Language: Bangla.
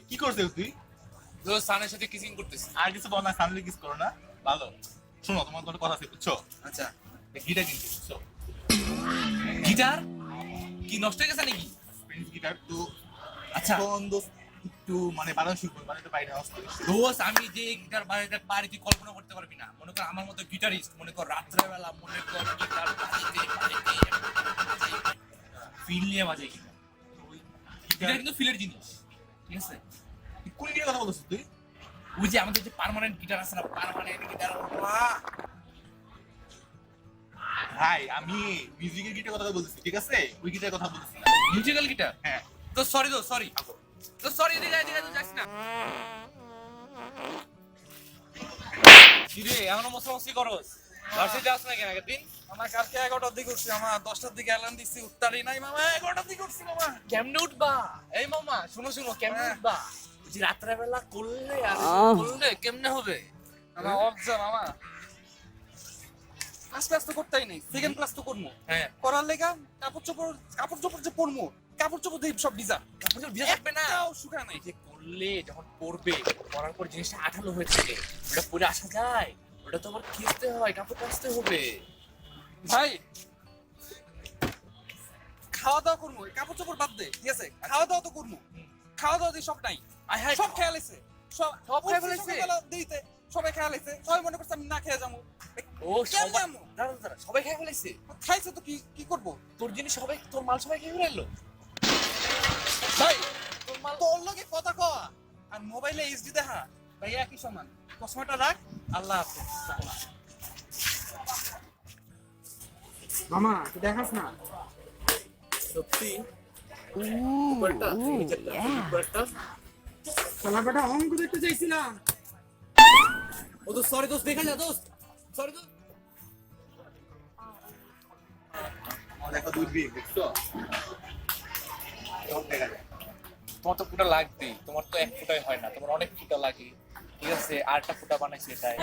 কি করছিস তুই? দোস্ত সানের সাথে কিসিং করতেছি। আর কিছু বল না, সামনে কিস করো না। ভালো। শোনো, তোমার একটা কথা আছে বুঝছো? আচ্ছা, গিটার কিনছি বুঝছো? গিটার কি নষ্ট হয়ে গেছে নাকি? প্রিন্স গিটার তো আচ্ছা এখন দোস্ত একটু মানে বানানো শিখবো, বানাতে পারি না অস্ত। দোস্ত, আমি যে গিটার বাজাতে পারি তুই কল্পনা করতে পারবি না। মনে কর আমার মতো গিটারিস্ট, মনে কর রাত্রেবেলা মনে কর গিটার বাজাইতে ফিল নিয়ে বাজাই গিটার। গিটার কিন্তু ফিলের জিনিস, ঠিক আছে? কোন গিটার কথা বলছিস তুই? ওই যে আমাদের যে পার্মানেন্ট গিটার আছে না, পার্মানেন্ট গিটার। ভাই আমি মিউজিকের গিটার কথা বলতেছি, ঠিক আছে? ওই গিটারের কথা বলতেছি না। Musical guitar? হ্যাঁ। তো সরি তো সরি এদিকে তো যাস না। কিরে এখনো মশামশি করস? ভার্সিটি যাস না কেন আগের দিন? আমার কালকে 11টার দিকে উঠছি, আমার 10টার দিকে অ্যালার্ম দিচ্ছি, উঠতারই নাই মামা। 11টার দিকে উঠছি মামা। কেমনে উঠবা? এই মামা শোনো কেমনে হ্যাঁ। উঠবা? ওই যে রাত্রেবেলা করলে আর করলে কেমনে হবে? আমার অবজা মামা। ফার্স্ট ক্লাস তো করতেই নেই, সেকেন্ড ক্লাস তো করবো। হ্যাঁ, করার লেগা কাপড় চোপড় যে পরবো, কাপড় চোপড় দিয়ে সব ভিজা। তারপরে ভিজা থাকবে না। একটাও শুকায় নাই। এই যে করলে যখন পরবে, পরার পর জিনিসটা আঠালো হয়ে থাকে, ওটা পরে আসা যায়? ওটা তো আবার খিঁচতে হয়, কাপড় কাচতে হবে। ভাই খাওয়া দাওয়া করবো, কাপড় চোপড় বাদ দে, ঠিক আছে? খাওয়া দাওয়া তো করবো, খাওয়া দাওয়া দিয়ে সব নাই। আয় হায়, সব খেয়াল আছে, সব সব খেয়ে উঠছি ফেলেছে? সকালবেলা দিতে, সবাই খেয়াল আছে। সবাই মনে করছে আমি না খেয়ে যাবো। ও কেন সবাই, যাবো? দাঁড়া সবাই খেয়ে ফেলেছে? খাইছে তো কি করবো? তোর জিনিস সবাই, তোর মাল সবাই খেয়ে ফেললো? ভাই তোর মাল তোর লগে কথা কওয়া আর মোবাইলে এইচডি দেখা ভাই একই সমান। চশমাটা রাখ, আল্লাহ হাফেজ। মামা তুই দেখাস না? সত্যি উপরটা নিচেরটা উপরটা। খেলাটা অঙ্ক দেখতে চাইছিলাম। ও তো সরি দোস্ত, দেখা যা দোস্ত, সরি দোস্ত। আমার একটা দুর্বি বুঝছো? সব দেখা যায়। তোমার তো ফুটা লাগবেই, তোমার তো এক ফুটাই হয় না, তোমার অনেক ফুটা লাগে, ঠিক আছে? আরেকটা ফুটা বানাইছি এটাই।